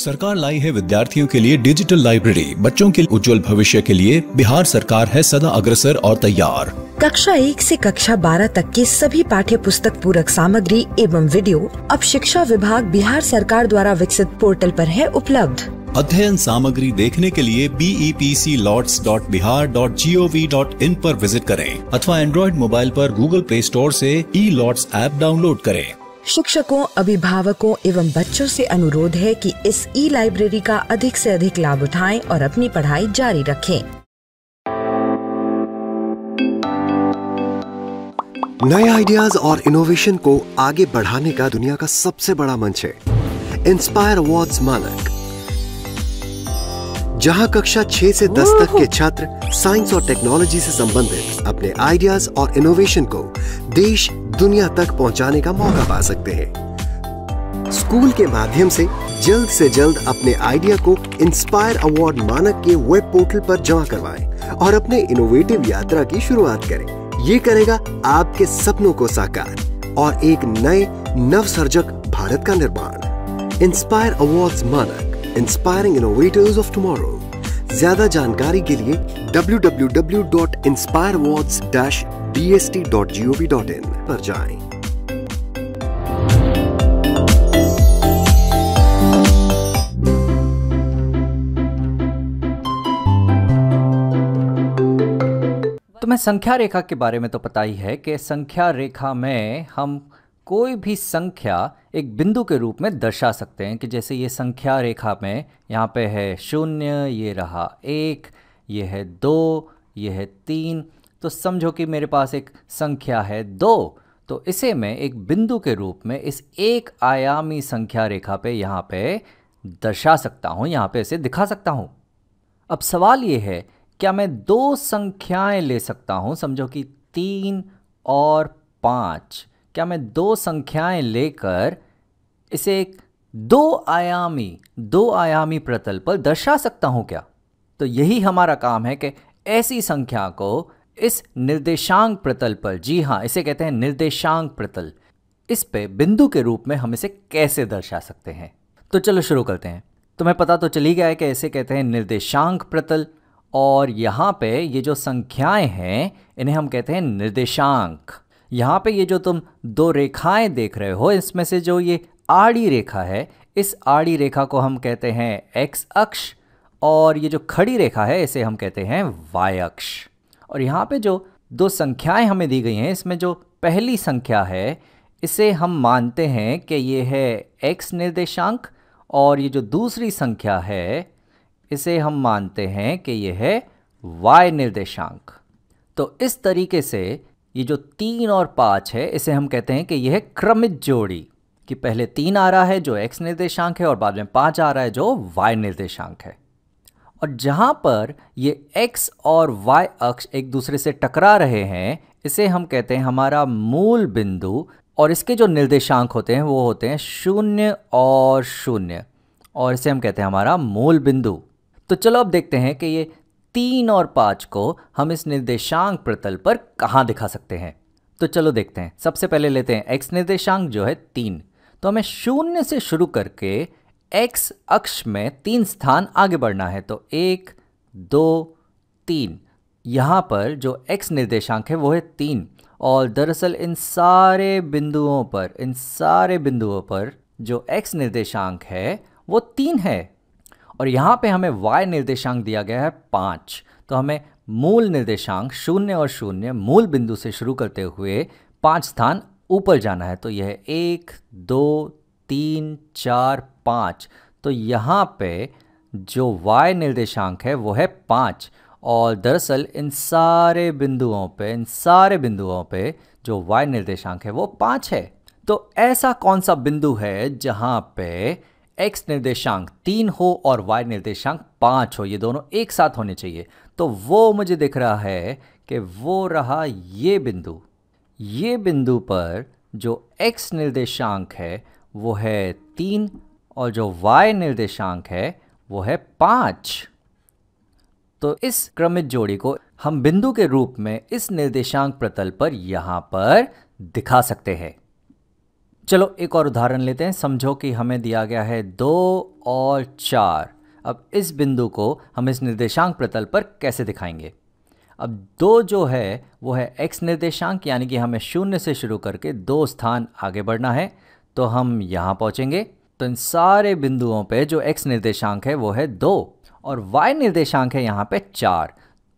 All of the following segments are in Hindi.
सरकार लाई है विद्यार्थियों के लिए डिजिटल लाइब्रेरी। बच्चों के उज्जवल भविष्य के लिए बिहार सरकार है सदा अग्रसर और तैयार। कक्षा 1 से कक्षा 12 तक की सभी पाठ्य पुस्तक पूरक सामग्री एवं वीडियो अब शिक्षा विभाग बिहार सरकार द्वारा विकसित पोर्टल पर है उपलब्ध। अध्ययन सामग्री देखने के लिए BEPCLots.bihar.gov.in पर विजिट करें अथवा एंड्रॉइड मोबाइल पर गूगल प्ले स्टोर से E-Lots ऐप डाउनलोड करें। शिक्षकों, अभिभावकों एवं बच्चों से अनुरोध है कि इस लाइब्रेरी का अधिक से अधिक लाभ उठाएं और अपनी पढ़ाई जारी रखें। नए आइडियाज और इनोवेशन को आगे बढ़ाने का दुनिया का सबसे बड़ा मंच है इंस्पायर अवार्ड्स मानक, जहां कक्षा 6 से 10 तक के छात्र साइंस और टेक्नोलॉजी से संबंधित अपने आइडियाज और इनोवेशन को देश दुनिया तक पहुंचाने का मौका पा सकते हैं। स्कूल के माध्यम से जल्द अपने आइडिया को इंस्पायर अवार्ड मानक के वेब पोर्टल पर जमा करवाएं और अपने इनोवेटिव यात्रा की शुरुआत करें। ये करेगा आपके सपनों को साकार और एक नए नवसर्जक भारत का निर्माण। इंस्पायर अवार्ड्स मानक, इंस्पायरिंग इनोवेटर्स ऑफ टुमारो। ज्यादा जानकारी के लिए www.inspireawards-bst.gov.in पर जाएं। तुम्हें संख्या रेखा के बारे में तो पता ही है कि संख्या रेखा में हम कोई भी संख्या एक बिंदु के रूप में दर्शा सकते हैं कि जैसे ये संख्या रेखा में यहाँ पे है 0, ये रहा 1, ये है 2, ये है 3। तो समझो कि मेरे पास एक संख्या है 2, तो इसे मैं एक बिंदु के रूप में इस एक आयामी संख्या रेखा पे यहाँ पे दर्शा सकता हूँ, यहाँ पे इसे दिखा सकता हूँ। अब सवाल ये है, क्या मैं 2 संख्याएं ले सकता हूँ? समझो कि 3 और 5। क्या मैं 2 संख्याएं लेकर इसे एक दो आयामी प्रतल पर दर्शा सकता हूं क्या? तो यही हमारा काम है कि ऐसी संख्या को इस निर्देशांक प्रतल पर, जी हाँ, इसे कहते हैं निर्देशांक प्रतल, इस पे बिंदु के रूप में हम इसे कैसे दर्शा सकते हैं। तो चलो शुरू करते हैं। तुम्हें पता तो चली गया है कि इसे कहते हैं निर्देशांक प्रतल, और यहाँ पे ये जो संख्याएं हैं इन्हें हम कहते हैं निर्देशांक। यहाँ पे ये जो तुम 2 रेखाएं देख रहे हो, इसमें से जो ये आड़ी रेखा है, इस आड़ी रेखा को हम कहते हैं x अक्ष, और ये जो खड़ी रेखा है इसे हम कहते हैं y अक्ष। और यहाँ पे जो 2 संख्याएं हमें दी गई हैं, इसमें जो पहली संख्या है इसे हम मानते हैं कि ये है x निर्देशांक, और ये जो दूसरी संख्या है इसे हम मानते हैं कि ये है y निर्देशांक। तो इस तरीके से ये जो 3 और 5 है इसे हम कहते हैं कि यह है क्रमित जोड़ी, कि पहले 3 आ रहा है जो x निर्देशांक है और बाद में 5 आ रहा है जो y निर्देशांक है। और जहाँ पर ये x और y अक्ष एक दूसरे से टकरा रहे हैं इसे हम कहते हैं हमारा मूल बिंदु, और इसके जो निर्देशांक होते हैं वो होते हैं 0 और 0, और इसे हम कहते हैं हमारा मूल बिंदु। तो चलो अब देखते हैं कि ये 3 और 5 को हम इस निर्देशांक प्रतल पर कहाँ दिखा सकते हैं। तो चलो देखते हैं। सबसे पहले लेते हैं x निर्देशांक जो है 3। तो हमें 0 से शुरू करके x अक्ष में 3 स्थान आगे बढ़ना है। तो 1, 2, 3। यहाँ पर जो x निर्देशांक है वो है 3, और दरअसल इन सारे बिंदुओं पर जो x निर्देशांक है वो 3 है। और यहाँ पे हमें y निर्देशांक दिया गया है 5। तो हमें मूल निर्देशांक 0 और 0 मूल बिंदु से शुरू करते हुए 5 स्थान ऊपर जाना है। तो यह 1, 2, 3, 4, 5। तो यहाँ पे जो y निर्देशांक है वो है 5, और दरअसल इन सारे बिंदुओं पे जो y निर्देशांक है वो 5 है। तो ऐसा कौन सा बिंदु है जहाँ पे x निर्देशांक 3 हो और y निर्देशांक 5 हो, ये दोनों एक साथ होने चाहिए? तो वो मुझे दिख रहा है कि वो रहा ये बिंदु। ये बिंदु पर जो x निर्देशांक है वो है 3 और जो y निर्देशांक है वो है 5। तो इस क्रमित जोड़ी को हम बिंदु के रूप में इस निर्देशांक प्रतल पर यहाँ पर दिखा सकते हैं। चलो एक और उदाहरण लेते हैं। समझो कि हमें दिया गया है 2 और 4। अब इस बिंदु को हम इस निर्देशांक प्रतल पर कैसे दिखाएंगे? अब 2 जो है वो है x निर्देशांक, यानी कि हमें 0 से शुरू करके 2 स्थान आगे बढ़ना है। तो हम यहाँ पहुँचेंगे तो इन सारे बिंदुओं पे जो x निर्देशांक है वो है 2 और y निर्देशांक है यहाँ पे 4।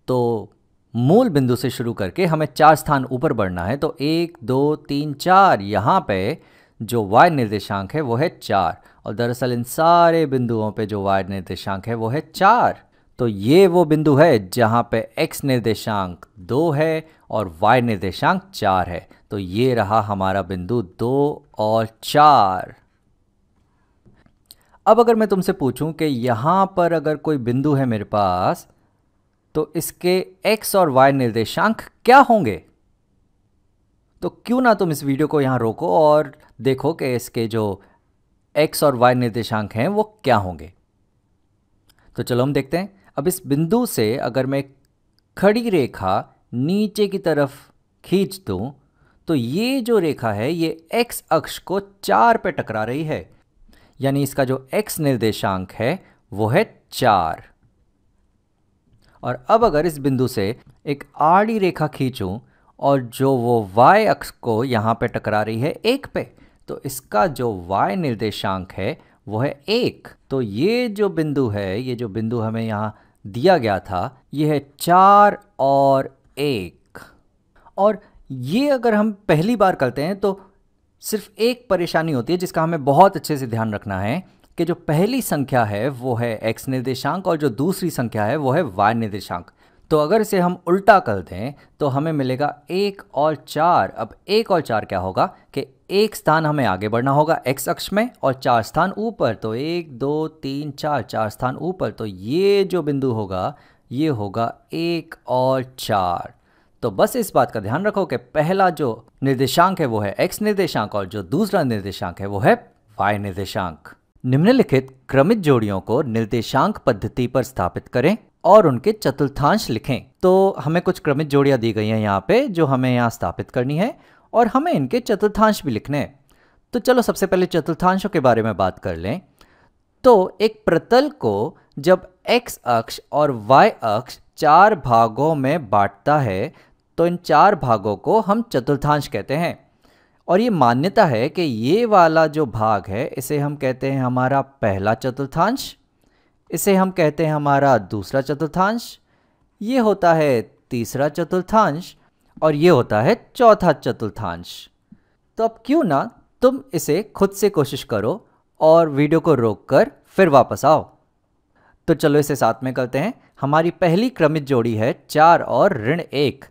तो मूल बिंदु से शुरू करके हमें 4 स्थान ऊपर बढ़ना है। तो 1 2 3 4 यहाँ पे जो y निर्देशांक है वो है 4 और दरअसल इन सारे बिंदुओं पे जो y निर्देशांक है वो है 4। तो ये वो बिंदु है जहाँ पे x निर्देशांक 2 है और y निर्देशांक 4 है। तो ये रहा हमारा बिंदु 2 और 4। अब अगर मैं तुमसे पूछूं कि यहाँ पर अगर कोई बिंदु है मेरे पास, तो इसके x और y निर्देशांक क्या होंगे? तो क्यों ना तुम इस वीडियो को यहाँ रोको और देखो कि इसके जो x और y निर्देशांक हैं वो क्या होंगे। तो चलो हम देखते हैं। अब इस बिंदु से अगर मैं खड़ी रेखा नीचे की तरफ खींच दूं तो ये जो रेखा है ये x अक्ष को 4 पे टकरा रही है, यानी इसका जो x निर्देशांक है वो है 4। और अब अगर इस बिंदु से एक आड़ी रेखा खींचूं और जो वो y अक्ष को यहाँ पे टकरा रही है 1 पे, तो इसका जो y निर्देशांक है वो है 1। तो ये जो बिंदु है, ये जो बिंदु हमें यहाँ दिया गया था, ये है 4 और 1। और ये अगर हम पहली बार करते हैं तो सिर्फ एक परेशानी होती है जिसका हमें बहुत अच्छे से ध्यान रखना है कि जो पहली संख्या है वो है x निर्देशांक और जो दूसरी संख्या है वो है y निर्देशांक। तो अगर इसे हम उल्टा कर दें तो हमें मिलेगा 1 और 4। अब 1 और 4 क्या होगा कि एक स्थान हमें आगे बढ़ना होगा x अक्ष में और 4 स्थान ऊपर। तो 1 2 3 4, 4 स्थान ऊपर। तो ये जो बिंदु होगा ये होगा 1 और 4। तो बस इस बात का ध्यान रखो कि पहला जो निर्देशांक है वो है x निर्देशांक और जो दूसरा निर्देशांक है वो है y निर्देशांक। निम्नलिखित क्रमित जोड़ियों को निर्देशांक पद्धति पर स्थापित करें और उनके चतुर्थांश लिखें। तो हमें कुछ क्रमित जोड़ियां दी गई हैं यहाँ पे जो हमें यहाँ स्थापित करनी है और हमें इनके चतुर्थांश भी लिखने हैं। तो चलो सबसे पहले चतुर्थांशों के बारे में बात कर लें। तो एक प्रतल को जब x अक्ष और y अक्ष 4 भागों में बांटता है तो इन 4 भागों को हम चतुर्थांश कहते हैं। और ये मान्यता है कि ये वाला जो भाग है इसे हम कहते हैं हमारा पहला चतुर्थांश, इसे हम कहते हैं हमारा दूसरा चतुर्थांश, ये होता है तीसरा चतुर्थांश और ये होता है चौथा चतुर्थांश। तो अब क्यों ना तुम इसे खुद से कोशिश करो और वीडियो को रोककर फिर वापस आओ। तो चलो इसे साथ में करते हैं। हमारी पहली क्रमित जोड़ी है 4 और ऋण 1।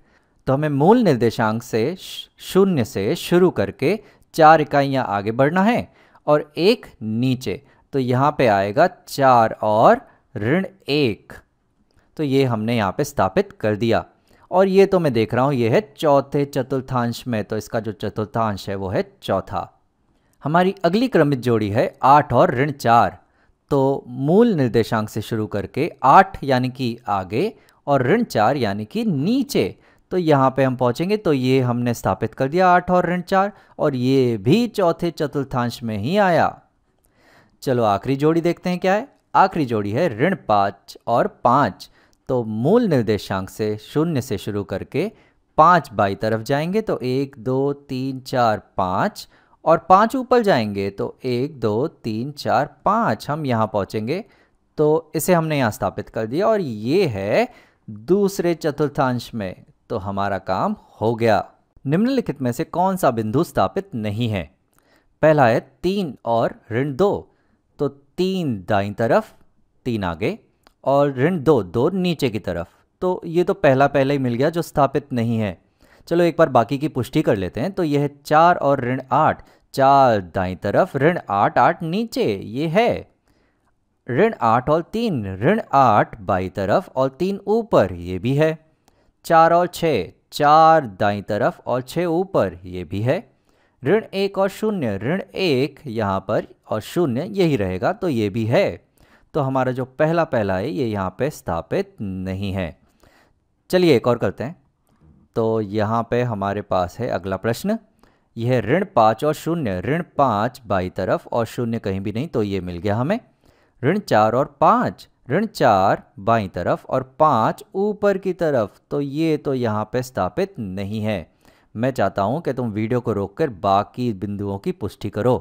तो हमें मूल निर्देशांक से 0 से शुरू करके 4 इकाइयाँ आगे बढ़ना है और 1 नीचे। तो यहाँ पे आएगा 4 और ऋण 1। तो ये हमने यहाँ पे स्थापित कर दिया और ये तो मैं देख रहा हूँ ये है चौथे चतुर्थांश में, तो इसका जो चतुर्थांश है वो है चौथा। हमारी अगली क्रमित जोड़ी है 8 और ऋण 4। तो मूल निर्देशांक से शुरू करके 8 यानी कि आगे और ऋण 4 यानी कि नीचे। तो यहाँ पे हम पहुँचेंगे तो ये हमने स्थापित कर दिया 8 और ऋण 4 और ये भी चौथे चतुर्थांश में ही आया। चलो आखिरी जोड़ी देखते हैं क्या है। आखिरी जोड़ी है ऋण 5 और 5। तो मूल निर्देशांक से 0 से शुरू करके 5 बाई तरफ जाएंगे तो 1 2 3 4 5 और 5 ऊपर जाएंगे तो 1 2 3 4 5 हम यहाँ पहुँचेंगे। तो इसे हमने यहाँ स्थापित कर दिया और ये है दूसरे चतुर्थांश में। तो हमारा काम हो गया। निम्नलिखित में से कौन सा बिंदु स्थापित नहीं है? पहला है 3 और ऋण 2। तो 3 दाईं तरफ, 3 आगे और ऋण 2, 2 नीचे की तरफ। तो ये तो पहला ही मिल गया जो स्थापित नहीं है। चलो एक बार बाकी की पुष्टि कर लेते हैं। तो यह है 4 और ऋण 8। 4 दाईं तरफ, ऋण 8, 8 नीचे, ये है ऋण 8 और 3, ऋण 8 बाईं तरफ और 3 ऊपर, ये भी है। 4 और 6, 4 दाईं तरफ और 6 ऊपर, ये भी है। ऋण 1 और 0, ऋण 1 यहाँ पर और 0 यही रहेगा, तो ये भी है। तो हमारा जो पहला है ये यहाँ पे स्थापित नहीं है। चलिए एक और करते हैं। तो यहाँ पे हमारे पास है अगला प्रश्न। यह है ऋण 5 और 0, ऋण 5 बाई तरफ और 0 कहीं भी नहीं, तो ये मिल गया हमें। ऋण 4 और 5, ऋण 4 बाई तरफ और 5 ऊपर की तरफ, तो ये तो यहाँ पे स्थापित नहीं है। मैं चाहता हूँ कि तुम वीडियो को रोककर बाकी बिंदुओं की पुष्टि करो।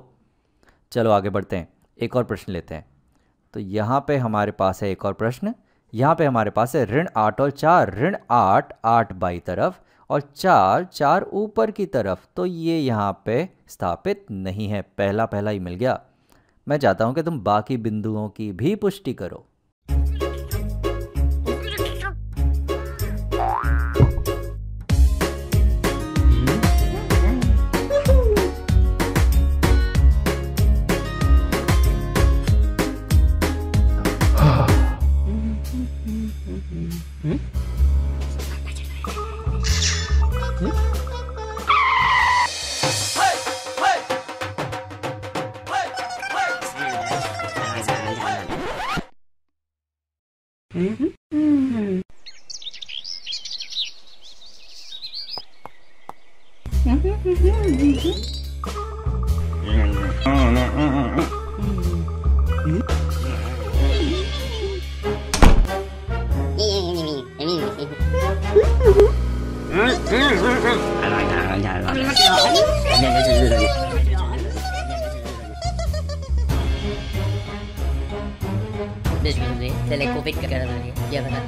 चलो आगे बढ़ते हैं, एक और प्रश्न लेते हैं। तो यहाँ पे हमारे पास है एक और प्रश्न। यहाँ पे हमारे पास है ऋण 8 और 4, ऋण 8 8 बाई तरफ और 4 4 ऊपर की तरफ, तो ये यहाँ पे स्थापित नहीं है। पहला पहला ही मिल गया। मैं चाहता हूँ कि तुम बाकी बिंदुओं की भी पुष्टि करो। Telekovic ka na rin. Diyan na.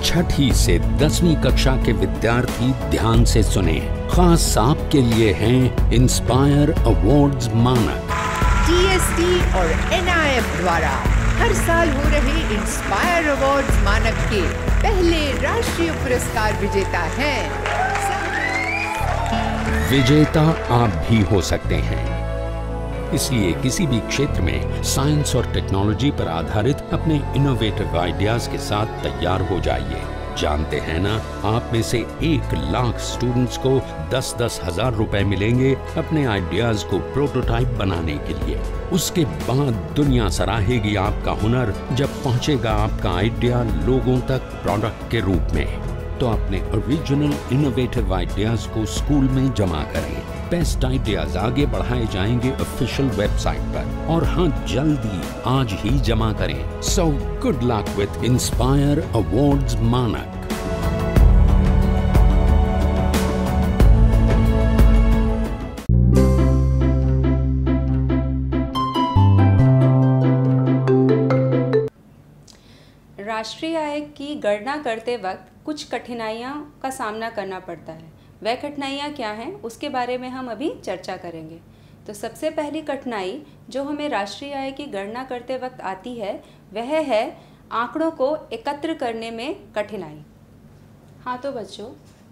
छठी से 10वीं कक्षा के विद्यार्थी ध्यान से सुने। खास आपके लिए हैं इंस्पायर अवार्ड्स मानक। DST और NIF द्वारा हर साल हो रहे इंस्पायर अवार्ड्स मानक के पहले राष्ट्रीय पुरस्कार विजेता हैं। विजेता आप भी हो सकते हैं, इसलिए किसी भी क्षेत्र में साइंस और टेक्नोलॉजी पर आधारित अपने इनोवेटिव आइडियाज के साथ तैयार हो जाइए। जानते हैं ना, आप में से 1 लाख स्टूडेंट्स को 10-10 हजार रुपए मिलेंगे अपने आइडियाज को प्रोटोटाइप बनाने के लिए। उसके बाद दुनिया सराहेगी आपका हुनर जब पहुंचेगा आपका आइडिया लोगों तक प्रोडक्ट के रूप में। तो अपने ओरिजिनल इनोवेटिव आइडियाज को स्कूल में जमा करें। बेस्ट आइडियाज आगे बढ़ाए जाएंगे ऑफिशियल वेबसाइट पर, और हाँ, जल्दी आज ही जमा करें। So good luck with inspire awards मानक। राष्ट्रीय आय की गणना करते वक्त कुछ कठिनाइयों का सामना करना पड़ता है। वह कठिनाइयाँ क्या हैं, उसके बारे में हम अभी चर्चा करेंगे। तो सबसे पहली कठिनाई जो हमें राष्ट्रीय आय की गणना करते वक्त आती है, वह है आंकड़ों को एकत्र करने में कठिनाई। हाँ तो बच्चों,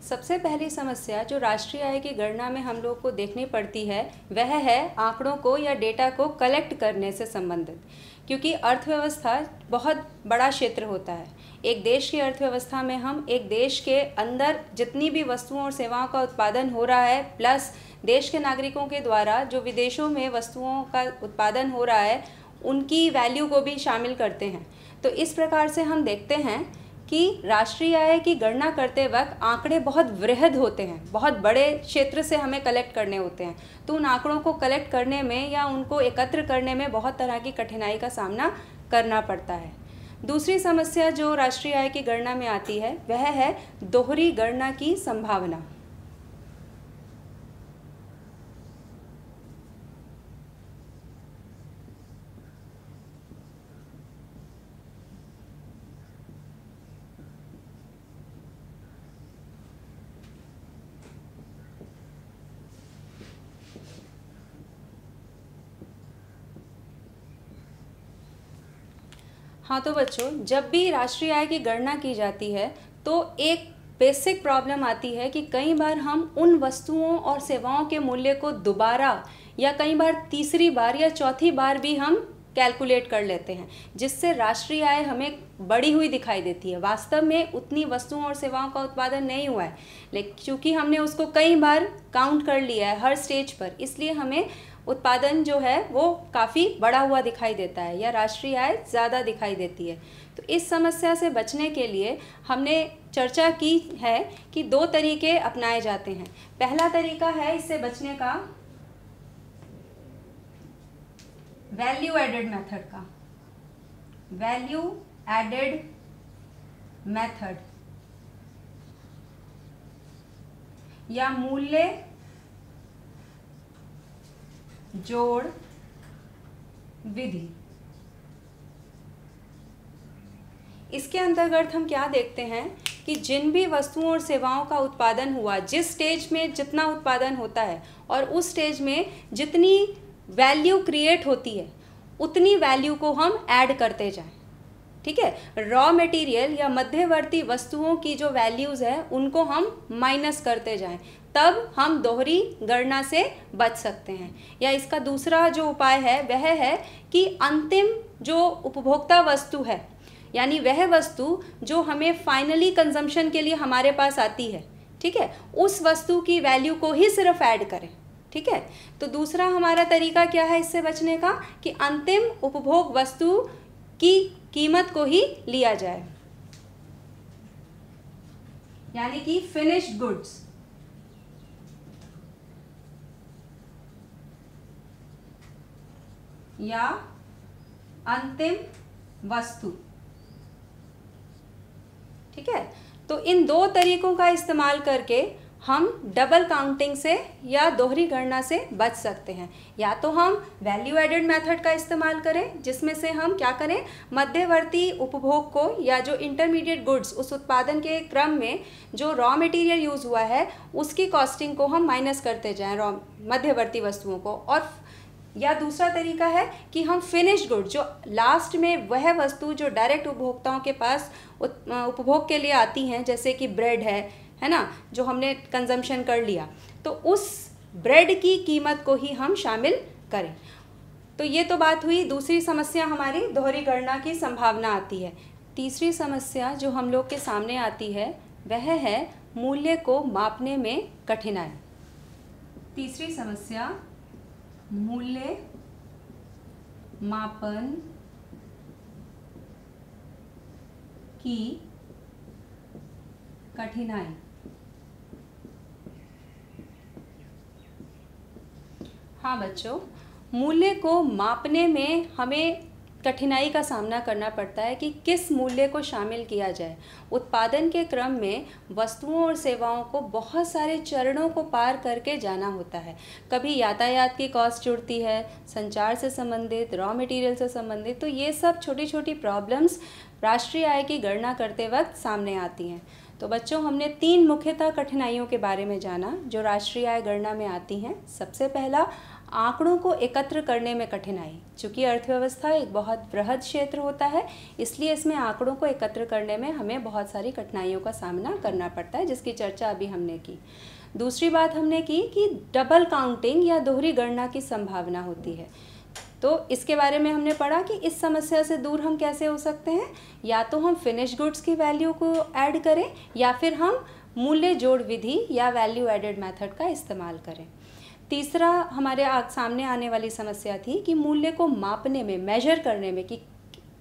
सबसे पहली समस्या जो राष्ट्रीय आय की गणना में हम लोग को देखनी पड़ती है वह है आंकड़ों को या डेटा को कलेक्ट करने से संबंधित, क्योंकि अर्थव्यवस्था बहुत बड़ा क्षेत्र होता है। एक देश की अर्थव्यवस्था में हम एक देश के अंदर जितनी भी वस्तुओं और सेवाओं का उत्पादन हो रहा है प्लस देश के नागरिकों के द्वारा जो विदेशों में वस्तुओं का उत्पादन हो रहा है उनकी वैल्यू को भी शामिल करते हैं। तो इस प्रकार से हम देखते हैं कि राष्ट्रीय आय की गणना करते वक्त आंकड़े बहुत वृहद होते हैं, बहुत बड़े क्षेत्र से हमें कलेक्ट करने होते हैं। तो उन आंकड़ों को कलेक्ट करने में या उनको एकत्र करने में बहुत तरह की कठिनाई का सामना करना पड़ता है। दूसरी समस्या जो राष्ट्रीय आय की गणना में आती है वह है दोहरी गणना की संभावना। हाँ तो बच्चों, जब भी राष्ट्रीय आय की गणना की जाती है तो एक बेसिक प्रॉब्लम आती है कि कई बार हम उन वस्तुओं और सेवाओं के मूल्य को दोबारा या कई बार तीसरी बार या चौथी बार भी हम कैलकुलेट कर लेते हैं, जिससे राष्ट्रीय आय हमें बढ़ी हुई दिखाई देती है। वास्तव में उतनी वस्तुओं और सेवाओं का उत्पादन नहीं हुआ है, लेकिन क्योंकि हमने उसको कई बार काउंट कर लिया है हर स्टेज पर, इसलिए हमें उत्पादन जो है वो काफ़ी बढ़ा हुआ दिखाई देता है या राष्ट्रीय आय ज़्यादा दिखाई देती है। तो इस समस्या से बचने के लिए हमने चर्चा की है कि दो तरीके अपनाए जाते हैं। पहला तरीका है इससे बचने का वैल्यू एडेड मेथड का, वैल्यू एडेड मेथड या मूल्य जोड़ विधि। इसके अंतर्गत हम क्या देखते हैं कि जिन भी वस्तुओं और सेवाओं का उत्पादन हुआ, जिस स्टेज में जितना उत्पादन होता है और उस स्टेज में जितनी वैल्यू क्रिएट होती है उतनी वैल्यू को हम ऐड करते जाएं। ठीक है, रॉ मटेरियल या मध्यवर्ती वस्तुओं की जो वैल्यूज़ है उनको हम माइनस करते जाएं, तब हम दोहरी गणना से बच सकते हैं। या इसका दूसरा जो उपाय है वह है कि अंतिम जो उपभोक्ता वस्तु है, यानी वह वस्तु जो हमें फाइनली कंजम्पशन के लिए हमारे पास आती है, ठीक है, उस वस्तु की वैल्यू को ही सिर्फ ऐड करें। ठीक है, तो दूसरा हमारा तरीका क्या है इससे बचने का कि अंतिम उपभोग वस्तु की कीमत को ही लिया जाए, यानी कि फिनिश्ड गुड्स। या अंतिम वस्तु। ठीक है, तो इन दो तरीकों का इस्तेमाल करके हम डबल काउंटिंग से या दोहरी गणना से बच सकते हैं। या तो हम वैल्यू एडेड मेथड का इस्तेमाल करें, जिसमें से हम क्या करें, मध्यवर्ती उपभोग को या जो इंटरमीडिएट गुड्स उस उत्पादन के क्रम में जो रॉ मटेरियल यूज़ हुआ है उसकी कॉस्टिंग को हम माइनस करते जाएं रॉ मध्यवर्ती वस्तुओं को। और या दूसरा तरीका है कि हम फिनिश्ड गुड जो लास्ट में वह वस्तु जो डायरेक्ट उपभोक्ताओं के पास उपभोग के लिए आती हैं, जैसे कि ब्रेड है ना, जो हमने कंजम्पशन कर लिया, तो उस ब्रेड की कीमत को ही हम शामिल करें। तो ये तो बात हुई दूसरी समस्या, हमारी दोहरी गणना की संभावना आती है। तीसरी समस्या जो हम लोग के सामने आती है वह है मूल्य को मापने में कठिनाई। तीसरी समस्या मूल्य मापन की कठिनाई। हाँ बच्चों, मूल्य को मापने में हमें कठिनाई का सामना करना पड़ता है कि किस मूल्य को शामिल किया जाए। उत्पादन के क्रम में वस्तुओं और सेवाओं को बहुत सारे चरणों को पार करके जाना होता है। कभी यातायात की कॉस्ट जुड़ती है, संचार से संबंधित, रॉ मटेरियल से संबंधित, तो ये सब छोटी छोटी प्रॉब्लम्स राष्ट्रीय आय की गणना करते वक्त सामने आती हैं। तो बच्चों, हमने 3 मुख्यतः कठिनाइयों के बारे में जाना जो राष्ट्रीय आय गणना में आती हैं। सबसे पहला, आंकड़ों को एकत्र करने में कठिनाई, चूँकि अर्थव्यवस्था एक बहुत बृहद क्षेत्र होता है, इसलिए इसमें आंकड़ों को एकत्र करने में हमें बहुत सारी कठिनाइयों का सामना करना पड़ता है, जिसकी चर्चा अभी हमने की। दूसरी बात हमने की कि डबल काउंटिंग या दोहरी गणना की संभावना होती है। तो इसके बारे में हमने पढ़ा कि इस समस्या से दूर हम कैसे हो सकते हैं, या तो हम फिनिश गुड्स की वैल्यू को ऐड करें या फिर हम मूल्य जोड़ विधि या वैल्यू एडेड मेथड का इस्तेमाल करें। तीसरा हमारे सामने आने वाली समस्या थी कि मूल्य को मापने में, मेजर करने में, कि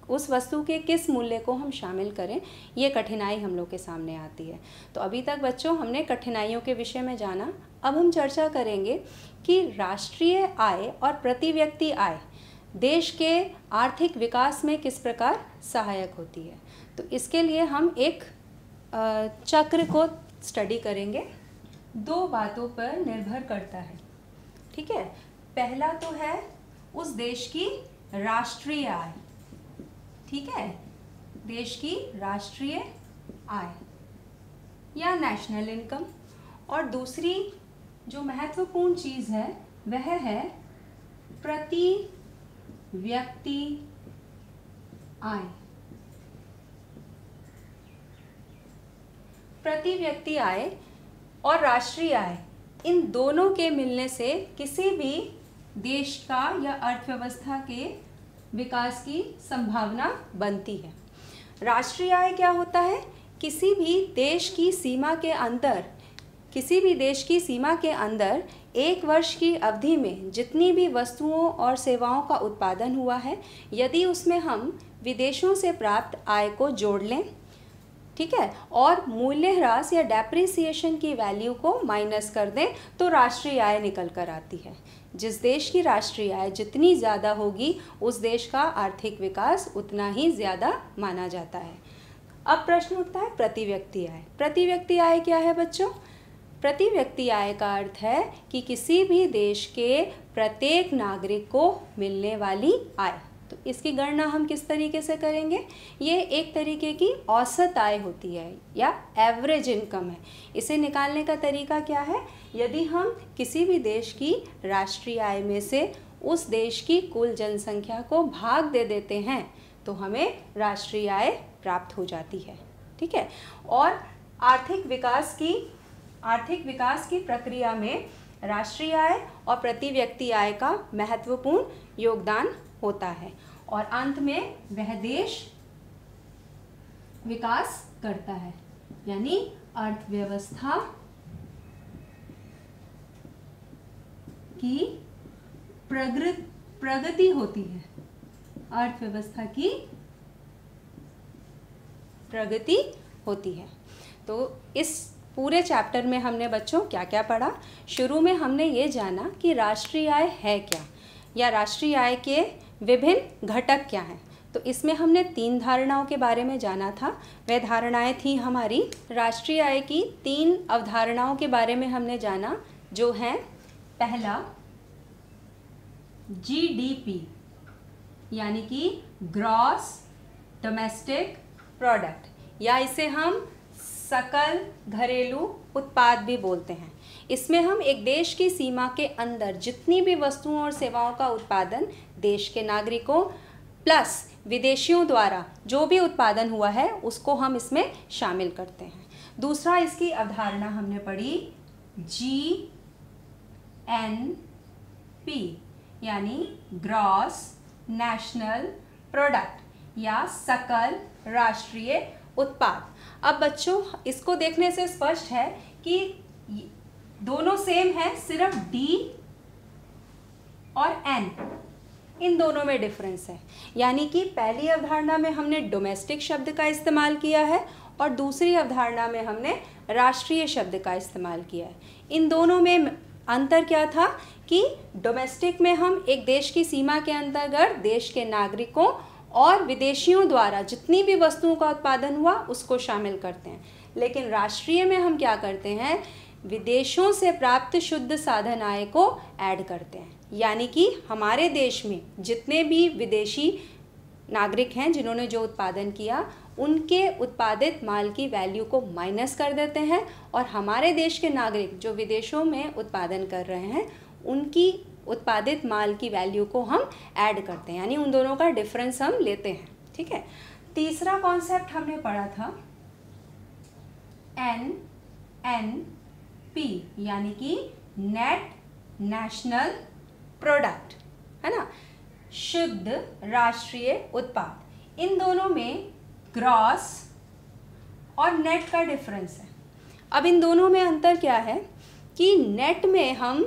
उस वस्तु के किस मूल्य को हम शामिल करें, ये कठिनाई हम लोग के सामने आती है। तो अभी तक बच्चों हमने कठिनाइयों के विषय में जाना। अब हम चर्चा करेंगे कि राष्ट्रीय आय और प्रति व्यक्ति आय देश के आर्थिक विकास में किस प्रकार सहायक होती है। तो इसके लिए हम एक चक्र को स्टडी करेंगे। दो बातों पर निर्भर करता है, ठीक है। पहला तो है उस देश की राष्ट्रीय आय, ठीक है, देश की राष्ट्रीय आय या नेशनल इनकम, और दूसरी जो महत्वपूर्ण चीज़ है वह है प्रति व्यक्ति आय। प्रति व्यक्ति आय और राष्ट्रीय आय, इन दोनों के मिलने से किसी भी देश का या अर्थव्यवस्था के विकास की संभावना बनती है। राष्ट्रीय आय क्या होता है? किसी भी देश की सीमा के अंदर एक वर्ष की अवधि में जितनी भी वस्तुओं और सेवाओं का उत्पादन हुआ है, यदि उसमें हम विदेशों से प्राप्त आय को जोड़ लें, ठीक है, और मूल्य ह्रास या डेप्रिसिएशन की वैल्यू को माइनस कर दें, तो राष्ट्रीय आय निकल कर आती है। जिस देश की राष्ट्रीय आय जितनी ज़्यादा होगी, उस देश का आर्थिक विकास उतना ही ज़्यादा माना जाता है। अब प्रश्न उठता है प्रति व्यक्ति आय। प्रति व्यक्ति आय क्या है बच्चों? प्रति व्यक्ति आय का अर्थ है कि किसी भी देश के प्रत्येक नागरिक को मिलने वाली आय। तो इसकी गणना हम किस तरीके से करेंगे? ये एक तरीके की औसत आय होती है या एवरेज इनकम है। इसे निकालने का तरीका क्या है? यदि हम किसी भी देश की राष्ट्रीय आय में से उस देश की कुल जनसंख्या को भाग दे देते हैं, तो हमें राष्ट्रीय आय प्राप्त हो जाती है, ठीक है। और आर्थिक विकास की प्रक्रिया में राष्ट्रीय आय और प्रति व्यक्ति आय का महत्वपूर्ण योगदान होता है, और अंत में वह देश विकास करता है, यानी अर्थव्यवस्था की प्रगति होती है। अर्थव्यवस्था की प्रगति होती है। तो इस पूरे चैप्टर में हमने बच्चों क्या क्या पढ़ा? शुरू में हमने ये जाना कि राष्ट्रीय आय है क्या, या राष्ट्रीय आय के विभिन्न घटक क्या हैं। तो इसमें हमने 3 धारणाओं के बारे में जाना था। वह धारणाएं थी हमारी, राष्ट्रीय आय की 3 अवधारणाओं के बारे में हमने जाना, जो हैं पहला जीडीपी, यानी कि ग्रॉस डोमेस्टिक प्रोडक्ट, या इसे हम सकल घरेलू उत्पाद भी बोलते हैं। इसमें हम एक देश की सीमा के अंदर जितनी भी वस्तुओं और सेवाओं का उत्पादन देश के नागरिकों प्लस विदेशियों द्वारा जो भी उत्पादन हुआ है, उसको हम इसमें शामिल करते हैं। दूसरा इसकी अवधारणा हमने पढ़ी GNP, यानी ग्रॉस नेशनल प्रोडक्ट या सकल राष्ट्रीय उत्पाद। अब बच्चों इसको देखने से स्पष्ट है कि दोनों सेम है, सिर्फ D और N, इन दोनों में डिफरेंस है। यानी कि पहली अवधारणा में हमने डोमेस्टिक शब्द का इस्तेमाल किया है और दूसरी अवधारणा में हमने राष्ट्रीय शब्द का इस्तेमाल किया है। इन दोनों में अंतर क्या था कि डोमेस्टिक में हम एक देश की सीमा के अंतर्गत देश के नागरिकों और विदेशियों द्वारा जितनी भी वस्तुओं का उत्पादन हुआ उसको शामिल करते हैं, लेकिन राष्ट्रीय में हम क्या करते हैं? विदेशों से प्राप्त शुद्ध साधन आय को ऐड करते हैं। यानी कि हमारे देश में जितने भी विदेशी नागरिक हैं जिन्होंने जो उत्पादन किया, उनके उत्पादित माल की वैल्यू को माइनस कर देते हैं, और हमारे देश के नागरिक जो विदेशों में उत्पादन कर रहे हैं उत्पादित माल की वैल्यू को हम ऐड करते हैं, यानी उन दोनों का डिफरेंस हम लेते हैं। ठीक है, तीसरा कॉन्सेप्ट हमने पढ़ा था NNP, यानी कि नेट नेशनल प्रोडक्ट, है ना, शुद्ध राष्ट्रीय उत्पाद। इन दोनों में ग्रॉस और नेट का डिफरेंस है। अब इन दोनों में अंतर क्या है कि नेट में हम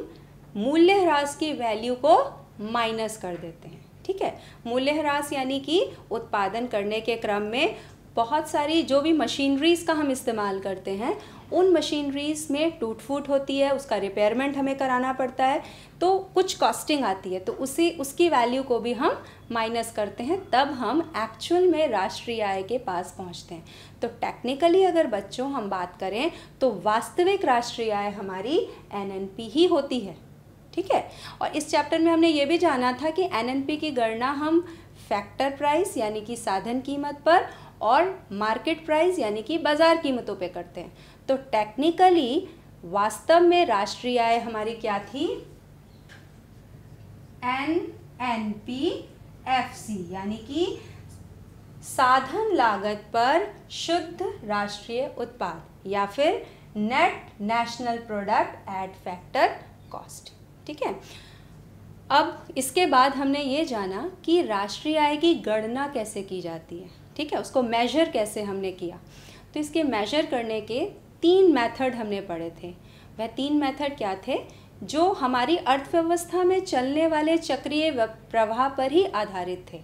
मूल्यह्रास की वैल्यू को माइनस कर देते हैं। ठीक है, मूल्यह्रास यानी कि उत्पादन करने के क्रम में बहुत सारी जो भी मशीनरीज़ का हम इस्तेमाल करते हैं, उन मशीनरीज़ में टूट फूट होती है, उसका रिपेयरमेंट हमें कराना पड़ता है, तो कुछ कॉस्टिंग आती है, तो उसकी वैल्यू को भी हम माइनस करते हैं, तब हम एक्चुअल में राष्ट्रीय आय के पास पहुंचते हैं। तो टेक्निकली अगर बच्चों हम बात करें तो वास्तविक राष्ट्रीय आय हमारी NNP ही होती है। ठीक है, और इस चैप्टर में हमने ये भी जाना था कि NNP की गणना हम फैक्टर प्राइस यानी कि साधन कीमत पर और मार्केट प्राइस यानी कि बाज़ार कीमतों पे करते हैं। तो टेक्निकली वास्तव में राष्ट्रीय आय हमारी क्या थी? NNPFC, यानी कि साधन लागत पर शुद्ध राष्ट्रीय उत्पाद या फिर net national product at factor cost. ठीक है, अब इसके बाद हमने ये जाना कि राष्ट्रीय आय की गणना कैसे की जाती है। ठीक है, उसको मेजर कैसे हमने किया। तो इसके मेजर करने के 3 मेथड हमने पढ़े थे। वह 3 मेथड क्या थे? जो हमारी अर्थव्यवस्था में चलने वाले चक्रीय प्रवाह पर ही आधारित थे।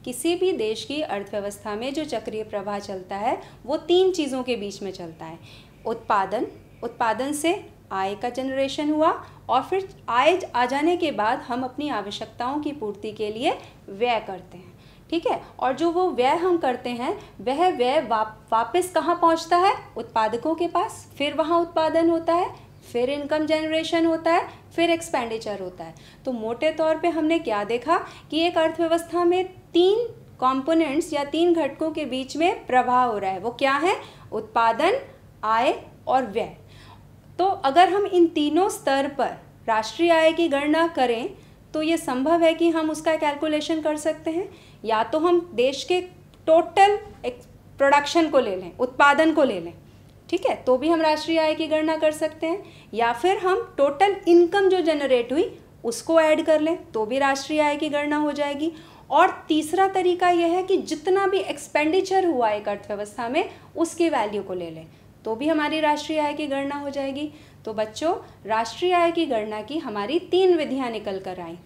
किसी भी देश की अर्थव्यवस्था में जो चक्रीय प्रवाह चलता है वो 3 चीज़ों के बीच में चलता है। उत्पादन से आय का जनरेशन हुआ और फिर आय आ जाने के बाद हम अपनी आवश्यकताओं की पूर्ति के लिए व्यय करते हैं। ठीक है, और जो वो व्यय हम करते हैं वह व्यय वापस कहाँ पहुँचता है? उत्पादकों के पास। फिर वहाँ उत्पादन होता है, फिर इनकम जनरेशन होता है, फिर एक्सपेंडिचर होता है। तो मोटे तौर पे हमने क्या देखा कि एक अर्थव्यवस्था में 3 कंपोनेंट्स या 3 घटकों के बीच में प्रवाह हो रहा है। वो क्या है? उत्पादन, आय और व्यय। तो अगर हम इन तीनों स्तर पर राष्ट्रीय आय की गणना करें तो ये संभव है कि हम उसका कैलकुलेशन कर सकते हैं। या तो हम देश के टोटल प्रोडक्शन को ले लें, उत्पादन को ले लें, ठीक है, तो भी हम राष्ट्रीय आय की गणना कर सकते हैं। या फिर हम टोटल इनकम जो जनरेट हुई उसको ऐड कर लें तो भी राष्ट्रीय आय की गणना हो जाएगी। और तीसरा तरीका यह है कि जितना भी एक्सपेंडिचर हुआ एक अर्थव्यवस्था में उसकी वैल्यू को ले लें तो भी हमारी राष्ट्रीय आय की गणना हो जाएगी। तो बच्चों, राष्ट्रीय आय की गणना की हमारी 3 विधियां निकल कर आई।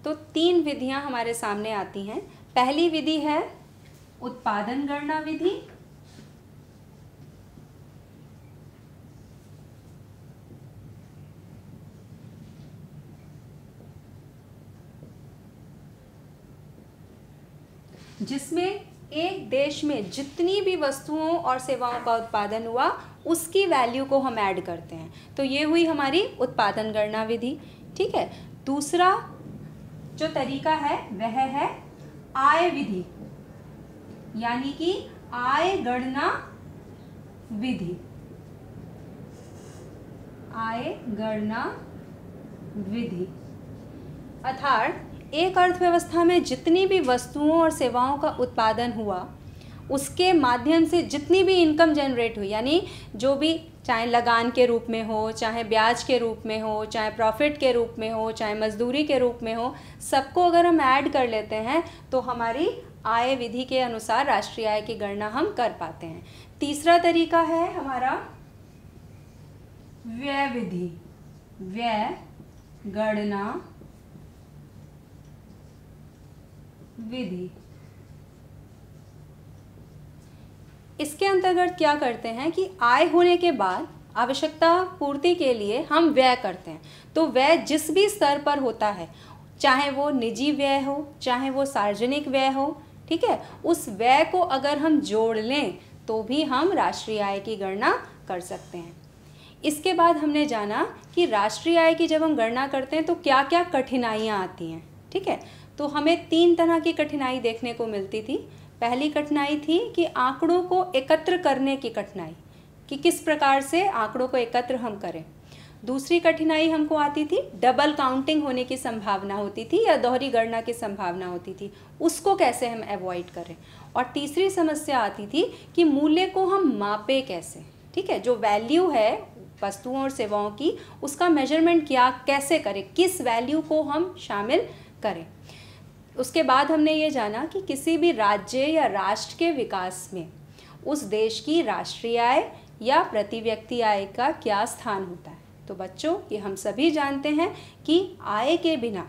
तो 3 विधियां हमारे सामने आती हैं। पहली विधि है उत्पादन गणना विधि, जिसमें एक देश में जितनी भी वस्तुओं और सेवाओं का उत्पादन हुआ उसकी वैल्यू को हम ऐड करते हैं। तो ये हुई हमारी उत्पादन गणना विधि। ठीक है, दूसरा जो तरीका है वह है आय विधि, यानी कि आय गणना विधि। आय गणना विधि अर्थात एक अर्थव्यवस्था में जितनी भी वस्तुओं और सेवाओं का उत्पादन हुआ उसके माध्यम से जितनी भी इनकम जनरेट हुई, यानी जो भी चाहे लगान के रूप में हो, चाहे ब्याज के रूप में हो, चाहे प्रॉफिट के रूप में हो, चाहे मजदूरी के रूप में हो, सबको अगर हम ऐड कर लेते हैं तो हमारी आय विधि के अनुसार राष्ट्रीय आय की गणना हम कर पाते हैं। तीसरा तरीका है हमारा व्यय विधि, व्यय गणना विधि। इसके अंतर्गत क्या करते हैं कि आय होने के बाद आवश्यकता पूर्ति के लिए हम व्यय करते हैं। तो व्यय जिस भी स्तर पर होता है, चाहे वो निजी व्यय हो, चाहे वो सार्वजनिक व्यय हो, ठीक है, उस व्यय को अगर हम जोड़ लें तो भी हम राष्ट्रीय आय की गणना कर सकते हैं। इसके बाद हमने जाना कि राष्ट्रीय आय की जब हम गणना करते हैं तो क्या क्या कठिनाइयाँ आती हैं। ठीक है, तो हमें 3 तरह की कठिनाई देखने को मिलती थी। पहली कठिनाई थी कि आंकड़ों को एकत्र करने की कठिनाई, कि किस प्रकार से आंकड़ों को एकत्र हम करें। दूसरी कठिनाई हमको आती थी डबल काउंटिंग होने की संभावना होती थी या दोहरी गणना की संभावना होती थी, उसको कैसे हम अवॉइड करें। और तीसरी समस्या आती थी कि मूल्य को हम मापें कैसे, ठीक है, जो वैल्यू है वस्तुओं और सेवाओं की उसका मेजरमेंट कैसे करें, किस वैल्यू को हम शामिल करें। उसके बाद हमने ये जाना कि किसी भी राज्य या राष्ट्र के विकास में उस देश की राष्ट्रीय आय या प्रति व्यक्ति आय का क्या स्थान होता है। तो बच्चों, ये हम सभी जानते हैं कि आय के बिना,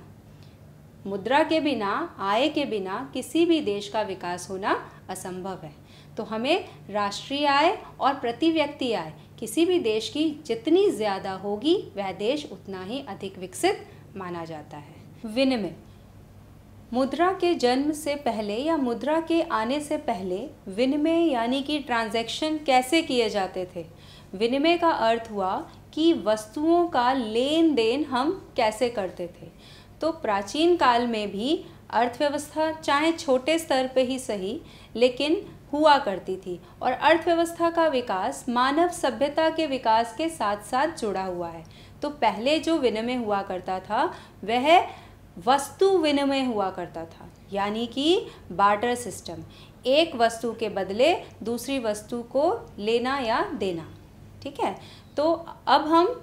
मुद्रा के बिना, आय के बिना किसी भी देश का विकास होना असंभव है। तो हमें राष्ट्रीय आय और प्रति व्यक्ति आय किसी भी देश की जितनी ज़्यादा होगी वह देश उतना ही अधिक विकसित माना जाता है। विनिमय, मुद्रा के जन्म से पहले या मुद्रा के आने से पहले विनिमय यानी कि ट्रांजैक्शन कैसे किए जाते थे। विनिमय का अर्थ हुआ कि वस्तुओं का लेन देन हम कैसे करते थे। तो प्राचीन काल में भी अर्थव्यवस्था चाहे छोटे स्तर पे ही सही लेकिन हुआ करती थी, और अर्थव्यवस्था का विकास मानव सभ्यता के विकास के साथ साथ जुड़ा हुआ है। तो पहले जो विनिमय हुआ करता था वह वस्तु विनिमय हुआ करता था, यानी कि बार्टर सिस्टम, एक वस्तु के बदले दूसरी वस्तु को लेना या देना, ठीक है। तो अब हम,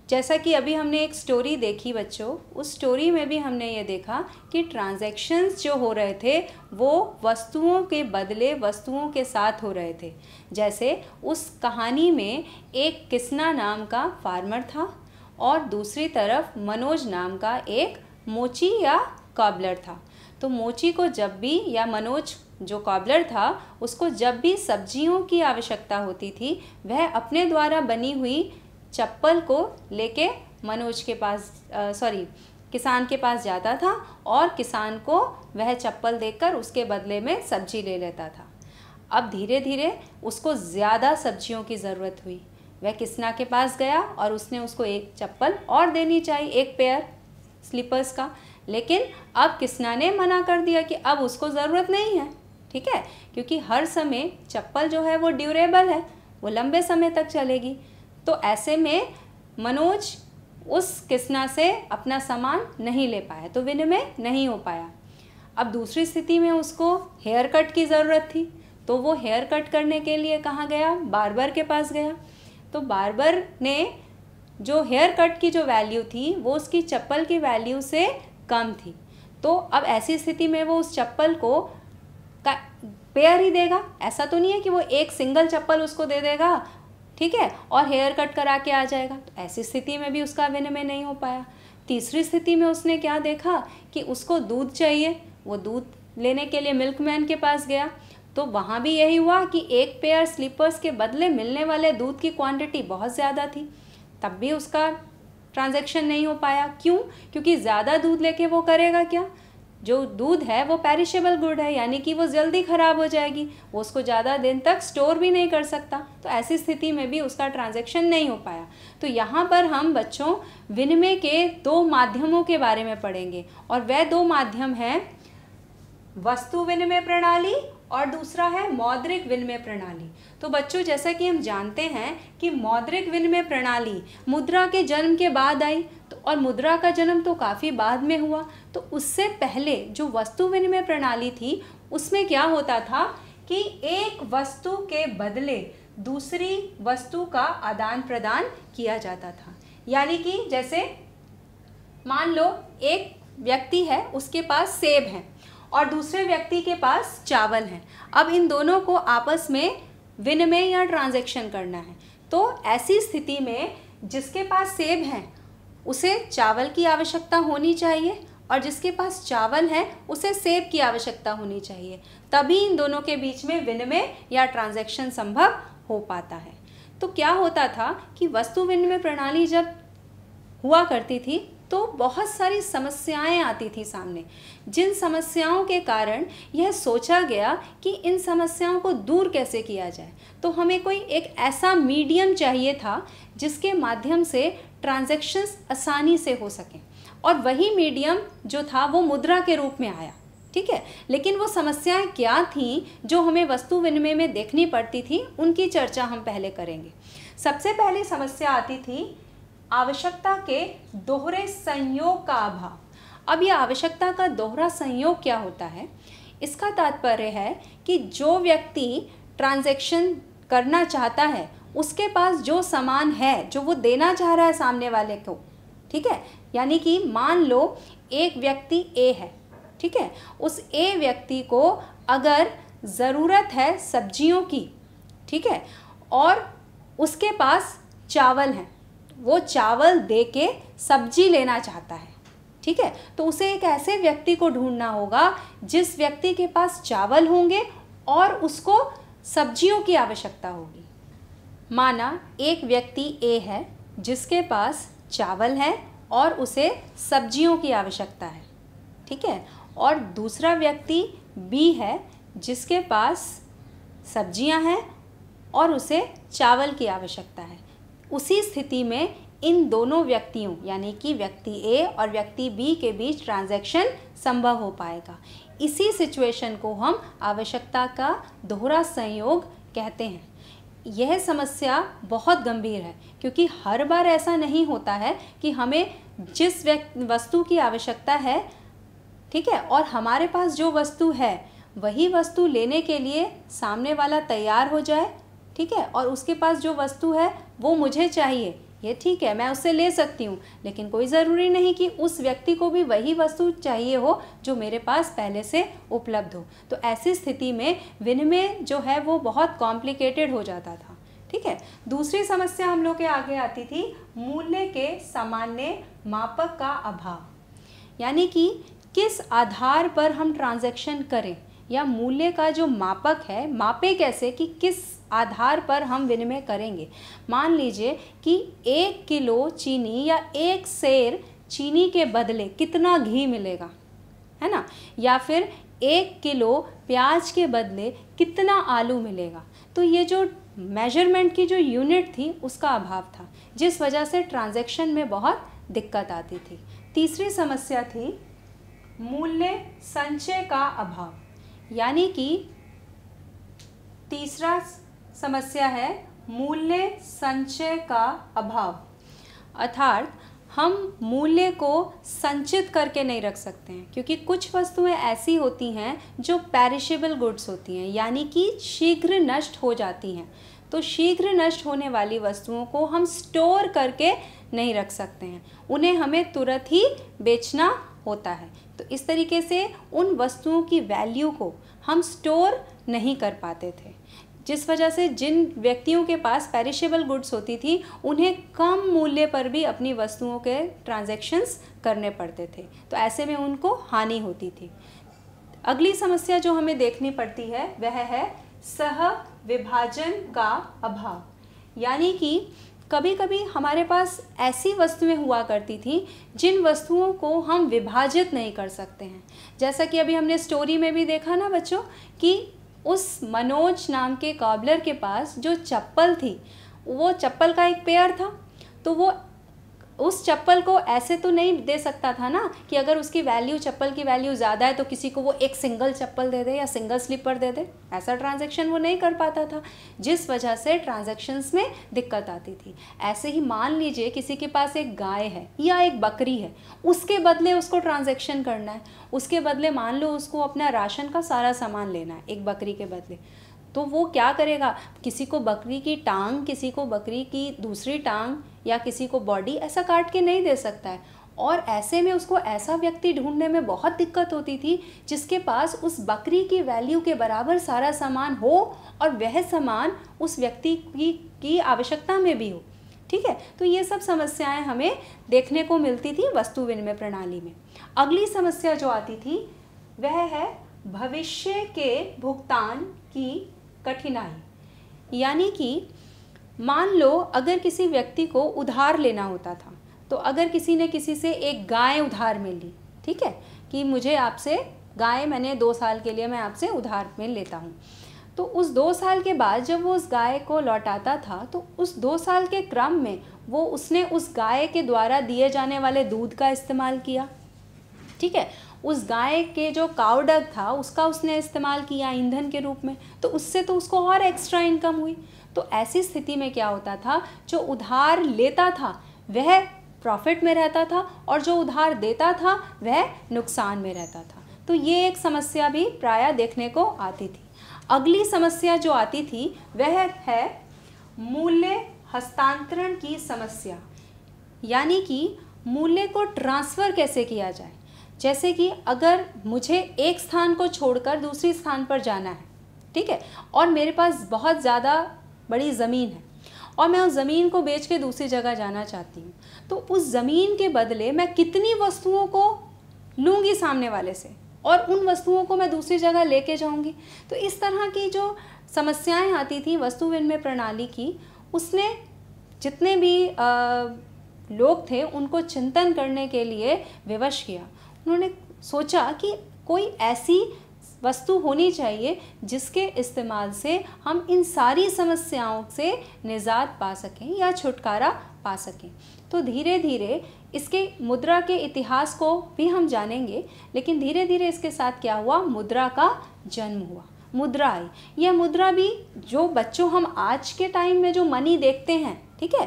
जैसा कि अभी हमने एक स्टोरी देखी बच्चों, उस स्टोरी में भी हमने ये देखा कि ट्रांजैक्शंस जो हो रहे थे वो वस्तुओं के बदले वस्तुओं के साथ हो रहे थे। जैसे उस कहानी में एक किसना नाम का फार्मर था और दूसरी तरफ मनोज नाम का एक मोची या कॉबलर था। तो मोची को जब भी, या मनोज जो कॉबलर था, उसको जब भी सब्जियों की आवश्यकता होती थी वह अपने द्वारा बनी हुई चप्पल को लेके मनोज के पास किसान के पास जाता था और किसान को वह चप्पल देकर उसके बदले में सब्जी ले लेता था। अब धीरे धीरे उसको ज़्यादा सब्जियों की ज़रूरत हुई, वह किसना के पास गया और उसने उसको एक चप्पल और देनी चाहिए, एक पेयर स्लीपर्स का, लेकिन अब किसना ने मना कर दिया कि अब उसको ज़रूरत नहीं है, ठीक है, क्योंकि हर समय चप्पल जो है वो ड्यूरेबल है, वो लंबे समय तक चलेगी। तो ऐसे में मनोज उस किसना से अपना सामान नहीं ले पाया, तो विनिमय नहीं हो पाया। अब दूसरी स्थिति में उसको हेयर कट की ज़रूरत थी, तो वो हेयर कट करने के लिए कहाँ गया, बार्बर के पास गया। तो बार्बर ने जो हेयर कट की जो वैल्यू थी वो उसकी चप्पल की वैल्यू से कम थी। तो अब ऐसी स्थिति में वो उस चप्पल को पेयर ही देगा, ऐसा तो नहीं है कि वो एक सिंगल चप्पल उसको दे देगा, ठीक है, और हेयर कट करा के आ जाएगा। तो ऐसी स्थिति में भी उसका विनिमय नहीं हो पाया। तीसरी स्थिति में उसने क्या देखा कि उसको दूध चाहिए, वो दूध लेने के लिए मिल्कमैन के पास गया। तो वहाँ भी यही हुआ कि एक पेयर स्लीपर्स के बदले मिलने वाले दूध की क्वांटिटी बहुत ज़्यादा थी, तब भी उसका ट्रांजैक्शन नहीं हो पाया। क्यों? क्योंकि ज़्यादा दूध लेके वो करेगा क्या, जो दूध है वो पेरिशेबल गुड है, यानी कि वो जल्दी ख़राब हो जाएगी, वो उसको ज़्यादा दिन तक स्टोर भी नहीं कर सकता। तो ऐसी स्थिति में भी उसका ट्रांजैक्शन नहीं हो पाया। तो यहाँ पर हम बच्चों विनिमय के दो माध्यमों के बारे में पढ़ेंगे, और वह दो माध्यम हैं वस्तु विनिमय प्रणाली और दूसरा है मौद्रिक विनिमय प्रणाली। तो बच्चों, जैसा कि हम जानते हैं कि मौद्रिक विनिमय प्रणाली मुद्रा के जन्म के बाद आई, तो और मुद्रा का जन्म तो काफ़ी बाद में हुआ। तो उससे पहले जो वस्तु विनिमय प्रणाली थी उसमें क्या होता था कि एक वस्तु के बदले दूसरी वस्तु का आदान प्रदान किया जाता था। यानी कि जैसे मान लो एक व्यक्ति है, उसके पास सेब है और दूसरे व्यक्ति के पास चावल है। अब इन दोनों को आपस में विनिमय या ट्रांजैक्शन करना है। तो ऐसी स्थिति में जिसके पास सेब है उसे चावल की आवश्यकता होनी चाहिए, और जिसके पास चावल है उसे सेब की आवश्यकता होनी चाहिए, तभी इन दोनों के बीच में विनिमय या ट्रांजैक्शन संभव हो पाता है। तो क्या होता था कि वस्तु विनिमय प्रणाली जब हुआ करती थी तो बहुत सारी समस्याएं आती थी सामने, जिन समस्याओं के कारण यह सोचा गया कि इन समस्याओं को दूर कैसे किया जाए। तो हमें कोई एक ऐसा मीडियम चाहिए था जिसके माध्यम से ट्रांजैक्शंस आसानी से हो सकें, और वही मीडियम जो था वो मुद्रा के रूप में आया, ठीक है। लेकिन वो समस्याएं क्या थीं जो हमें वस्तु विनिमय में देखनी पड़ती थी, उनकी चर्चा हम पहले करेंगे। सबसे पहली समस्या आती थी आवश्यकता के दोहरे संयोग का अभाव। अब ये आवश्यकता का दोहरा संयोग क्या होता है? इसका तात्पर्य है कि जो व्यक्ति ट्रांजैक्शन करना चाहता है उसके पास जो सामान है जो वो देना चाह रहा है सामने वाले को, ठीक है, यानी कि मान लो एक व्यक्ति ए है, ठीक है, उस ए व्यक्ति को अगर ज़रूरत है सब्जियों की, ठीक है, और उसके पास चावल है, वो चावल दे के सब्जी लेना चाहता है, ठीक है, तो उसे एक ऐसे व्यक्ति को ढूंढना होगा जिस व्यक्ति के पास चावल होंगे और उसको सब्जियों की आवश्यकता होगी। माना एक व्यक्ति ए है जिसके पास चावल है और उसे सब्जियों की आवश्यकता है, ठीक है, और दूसरा व्यक्ति बी है जिसके पास सब्जियां हैं और उसे चावल की आवश्यकता है। उसी स्थिति में इन दोनों व्यक्तियों यानी कि व्यक्ति ए और व्यक्ति बी के बीच ट्रांजैक्शन संभव हो पाएगा। इसी सिचुएशन को हम आवश्यकता का दोहरा संयोग कहते हैं। यह समस्या बहुत गंभीर है क्योंकि हर बार ऐसा नहीं होता है कि हमें जिस वस्तु की आवश्यकता है, ठीक है, और हमारे पास जो वस्तु है वही वस्तु लेने के लिए सामने वाला तैयार हो जाए, ठीक है, और उसके पास जो वस्तु है वो मुझे चाहिए, ये ठीक है, मैं उससे ले सकती हूँ, लेकिन कोई ज़रूरी नहीं कि उस व्यक्ति को भी वही वस्तु चाहिए हो जो मेरे पास पहले से उपलब्ध हो। तो ऐसी स्थिति में विनिमय जो है वो बहुत कॉम्प्लिकेटेड हो जाता था, ठीक है। दूसरी समस्या हम लोग के आगे आती थी मूल्य के सामान्य मापक का अभाव, यानी कि किस आधार पर हम ट्रांजैक्शन करें या मूल्य का जो मापक है मापे कैसे कि किस आधार पर हम विनिमय करेंगे। मान लीजिए कि 1 किलो चीनी या 1 सेर चीनी के बदले कितना घी मिलेगा, है ना, या फिर 1 किलो प्याज के बदले कितना आलू मिलेगा। तो ये जो मेजरमेंट की जो यूनिट थी उसका अभाव था, जिस वजह से ट्रांजैक्शन में बहुत दिक्कत आती थी। तीसरी समस्या थी मूल्य संचय का अभाव, यानी कि तीसरा समस्या है मूल्य संचय का अभाव, अर्थात हम मूल्य को संचित करके नहीं रख सकते हैं क्योंकि कुछ वस्तुएं ऐसी होती हैं जो पेरिशेबल गुड्स होती हैं, यानी कि शीघ्र नष्ट हो जाती हैं। तो शीघ्र नष्ट होने वाली वस्तुओं को हम स्टोर करके नहीं रख सकते हैं, उन्हें हमें तुरंत ही बेचना होता है। तो इस तरीके से उन वस्तुओं की वैल्यू को हम स्टोर नहीं कर पाते थे, जिस वजह से जिन व्यक्तियों के पास पेरिशेबल गुड्स होती थी उन्हें कम मूल्य पर भी अपनी वस्तुओं के ट्रांजैक्शंस करने पड़ते थे, तो ऐसे में उनको हानि होती थी। अगली समस्या जो हमें देखनी पड़ती है वह है सह विभाजन का अभाव, यानी कि कभी कभी हमारे पास ऐसी वस्तुएं हुआ करती थी जिन वस्तुओं को हम विभाजित नहीं कर सकते हैं। जैसा कि अभी हमने स्टोरी में भी देखा ना बच्चों कि उस मनोज नाम के कॉबलर के पास जो चप्पल थी वो चप्पल का एक पेयर था, तो वो उस चप्पल को ऐसे तो नहीं दे सकता था ना कि अगर उसकी वैल्यू चप्पल की वैल्यू ज़्यादा है तो किसी को वो एक सिंगल चप्पल दे दे या सिंगल स्लीपर दे दे। ऐसा ट्रांजैक्शन वो नहीं कर पाता था, जिस वजह से ट्रांजैक्शंस में दिक्कत आती थी। ऐसे ही मान लीजिए किसी के पास एक गाय है या एक बकरी है, उसके बदले उसको ट्रांजैक्शन करना है, उसके बदले मान लो उसको अपना राशन का सारा सामान लेना है एक बकरी के बदले, तो वो क्या करेगा, किसी को बकरी की टांग, किसी को बकरी की दूसरी टांग या किसी को बॉडी ऐसा काट के नहीं दे सकता है। और ऐसे में उसको ऐसा व्यक्ति ढूंढने में बहुत दिक्कत होती थी जिसके पास उस बकरी की वैल्यू के बराबर सारा सामान हो और वह सामान उस व्यक्ति की आवश्यकता में भी हो, ठीक है। तो ये सब समस्याएं हमें देखने को मिलती थी वस्तु विनिमय प्रणाली में। अगली समस्या जो आती थी वह है भविष्य के भुगतान की कठिनाई, यानी कि मान लो अगर किसी व्यक्ति को उधार लेना होता था, तो अगर किसी ने किसी से एक गाय उधार में ली, ठीक है, कि मुझे आपसे गाय मैंने 2 साल के लिए मैं आपसे उधार में लेता हूँ, तो उस 2 साल के बाद जब वो उस गाय को लौटाता था तो उस 2 साल के क्रम में वो उसने उस गाय के द्वारा दिए जाने वाले दूध का इस्तेमाल किया, ठीक है, उस गाय के जो काउ डंग था उसका उसने इस्तेमाल किया ईंधन के रूप में, तो उससे तो उसको और एक्स्ट्रा इनकम हुई। तो ऐसी स्थिति में क्या होता था, जो उधार लेता था वह प्रॉफिट में रहता था और जो उधार देता था वह नुकसान में रहता था। तो ये एक समस्या भी प्रायः देखने को आती थी। अगली समस्या जो आती थी वह है मूल्य हस्तांतरण की समस्या, यानी कि मूल्य को ट्रांसफ़र कैसे किया जाए। जैसे कि अगर मुझे एक स्थान को छोड़कर दूसरी स्थान पर जाना है, ठीक है, और मेरे पास बहुत ज़्यादा बड़ी ज़मीन है और मैं उस ज़मीन को बेच के दूसरी जगह जाना चाहती हूँ, तो उस ज़मीन के बदले मैं कितनी वस्तुओं को लूँगी सामने वाले से और उन वस्तुओं को मैं दूसरी जगह लेके जाऊँगी। तो इस तरह की जो समस्याएं आती थी वस्तु विनिमय प्रणाली की, उसने जितने भी लोग थे उनको चिंतन करने के लिए विवश किया। उन्होंने सोचा कि कोई ऐसी वस्तु होनी चाहिए जिसके इस्तेमाल से हम इन सारी समस्याओं से निजात पा सकें या छुटकारा पा सकें। तो धीरे धीरे इसके मुद्रा के इतिहास को भी हम जानेंगे, लेकिन धीरे धीरे इसके साथ क्या हुआ, मुद्रा का जन्म हुआ, मुद्रा आई। यह मुद्रा भी जो बच्चों हम आज के टाइम में जो मनी देखते हैं, ठीक है,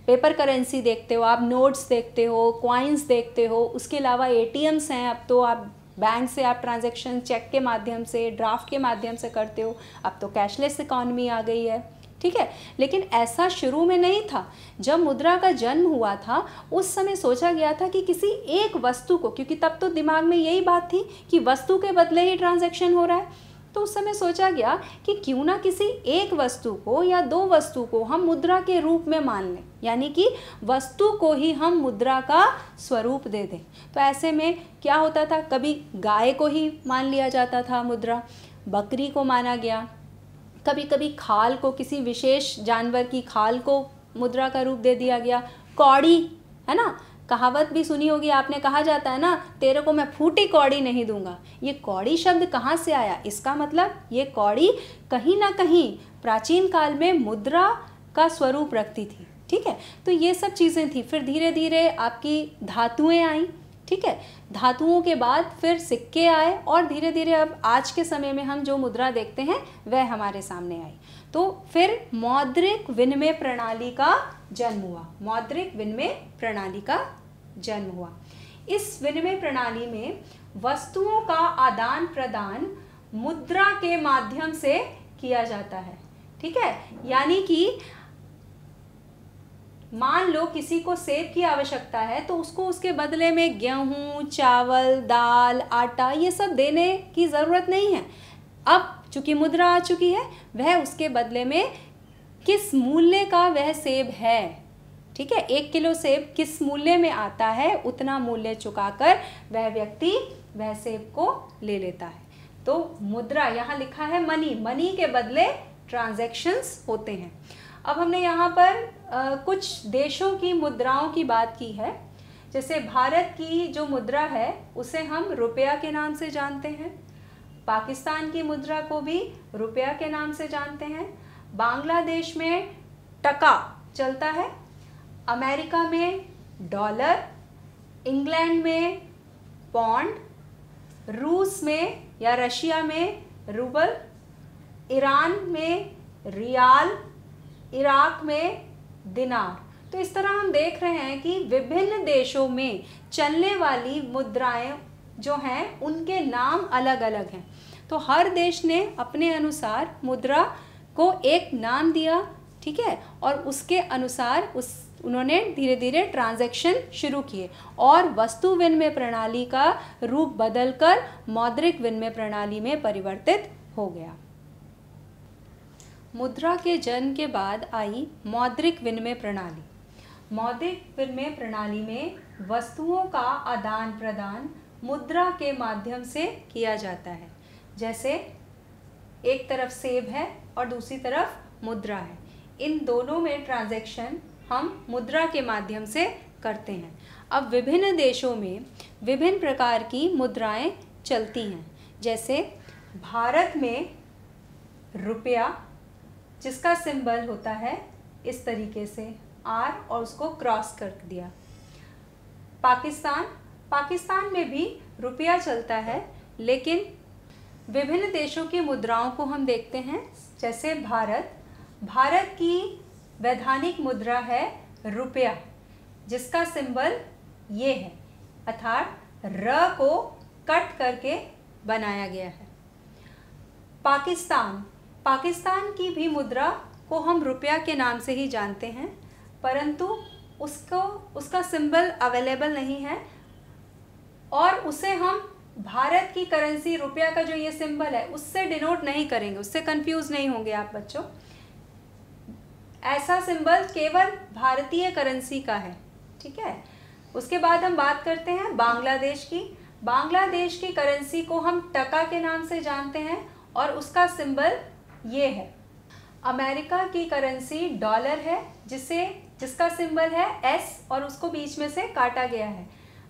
पेपर करेंसी देखते हो आप, नोट्स देखते हो, कॉइन्स देखते हो, उसके अलावा एटीएम्स हैं, अब तो आप बैंक से आप ट्रांजैक्शन चेक के माध्यम से, ड्राफ्ट के माध्यम से करते हो, अब तो कैशलेस इकॉनमी आ गई है, ठीक है। लेकिन ऐसा शुरू में नहीं था। जब मुद्रा का जन्म हुआ था उस समय सोचा गया था कि किसी एक वस्तु को, क्योंकि तब तो दिमाग में यही बात थी कि वस्तु के बदले ही ट्रांजैक्शन हो रहा है, तो उस समय सोचा गया कि क्यों ना किसी एक वस्तु को या दो वस्तु को हम मुद्रा के रूप में मान लें, यानी कि वस्तु को ही हम मुद्रा का स्वरूप दे दें। तो ऐसे में क्या होता था, कभी गाय को ही मान लिया जाता था मुद्रा, बकरी को माना गया, कभी कभी खाल को, किसी विशेष जानवर की खाल को मुद्रा का रूप दे दिया गया। कौड़ी है ना, कहावत भी सुनी होगी आपने, कहा जाता है ना, तेरे को मैं फूटी कौड़ी नहीं दूंगा। ये कौड़ी शब्द कहाँ से आया, इसका मतलब ये कौड़ी कहीं ना कहीं प्राचीन काल में मुद्रा का स्वरूप रखती थी, ठीक है। तो ये सब चीज़ें थी। फिर धीरे धीरे आपकी धातुएं आई, ठीक है, धातुओं के बाद फिर सिक्के आए और धीरे धीरे अब आज के समय में हम जो मुद्रा देखते हैं वह हमारे सामने आई। तो फिर मौद्रिक विनिमय प्रणाली का जन्म हुआ, मौद्रिक विनिमय प्रणाली का जन्म हुआ। इस विनिमय प्रणाली में वस्तुओं का आदान प्रदान मुद्रा के माध्यम से किया जाता है, ठीक है। यानी कि मान लो किसी को सेब की आवश्यकता है तो उसको उसके बदले में गेहूँ, चावल, दाल, आटा ये सब देने की ज़रूरत नहीं है। अब चूँकि मुद्रा आ चुकी है, वह उसके बदले में किस मूल्य का वह सेब है, ठीक है, 1 किलो सेब किस मूल्य में आता है उतना मूल्य चुकाकर वह व्यक्ति वह सेब को ले लेता है। तो मुद्रा यहाँ लिखा है मनी, मनी के बदले ट्रांजैक्शंस होते हैं। अब हमने यहाँ पर कुछ देशों की मुद्राओं की बात की है। जैसे भारत की जो मुद्रा है उसे हम रुपया के नाम से जानते हैं, पाकिस्तान की मुद्रा को भी रुपया के नाम से जानते हैं, बांग्लादेश में टका चलता है, अमेरिका में डॉलर, इंग्लैंड में पौंड, रूस में या रशिया में रूबल, ईरान में रियाल, इराक में दिनार। तो इस तरह हम देख रहे हैं कि विभिन्न देशों में चलने वाली मुद्राएं जो हैं उनके नाम अलग अलग हैं। तो हर देश ने अपने अनुसार मुद्रा को एक नाम दिया, ठीक है, और उसके अनुसार उन्होंने धीरे धीरे ट्रांजैक्शन शुरू किए और वस्तु विनिमय प्रणाली का रूप बदलकर मौद्रिक विनिमय प्रणाली में परिवर्तित हो गया। मुद्रा के जन्म के बाद आई मौद्रिक विनिमय प्रणाली। मौद्रिक विनिमय प्रणाली में वस्तुओं का आदान प्रदान मुद्रा के माध्यम से किया जाता है। जैसे एक तरफ सेब है और दूसरी तरफ मुद्रा है, इन दोनों में ट्रांजैक्शन हम मुद्रा के माध्यम से करते हैं। अब विभिन्न देशों में विभिन्न प्रकार की मुद्राएं चलती हैं। जैसे भारत में रुपया, जिसका सिंबल होता है इस तरीके से R और उसको क्रॉस कर दिया। पाकिस्तान में भी रुपया चलता है, लेकिन विभिन्न देशों की मुद्राओं को हम देखते हैं। जैसे भारत की वैधानिक मुद्रा है रुपया, जिसका सिंबल ये है, अर्थात र को कट करके बनाया गया है। पाकिस्तान, पाकिस्तान की भी मुद्रा को हम रुपया के नाम से ही जानते हैं, परंतु उसका सिंबल अवेलेबल नहीं है और उसे हम भारत की करेंसी रुपया का जो ये सिंबल है उससे डिनोट नहीं करेंगे, उससे कंफ्यूज नहीं होंगे आप बच्चों। ऐसा सिंबल केवल भारतीय करेंसी का है, ठीक है। उसके बाद हम बात करते हैं बांग्लादेश की। बांग्लादेश की करेंसी को हम टका के नाम से जानते हैं और उसका सिंबल ये है। अमेरिका की करेंसी डॉलर है, जिसका सिंबल है एस और उसको बीच में से काटा गया है।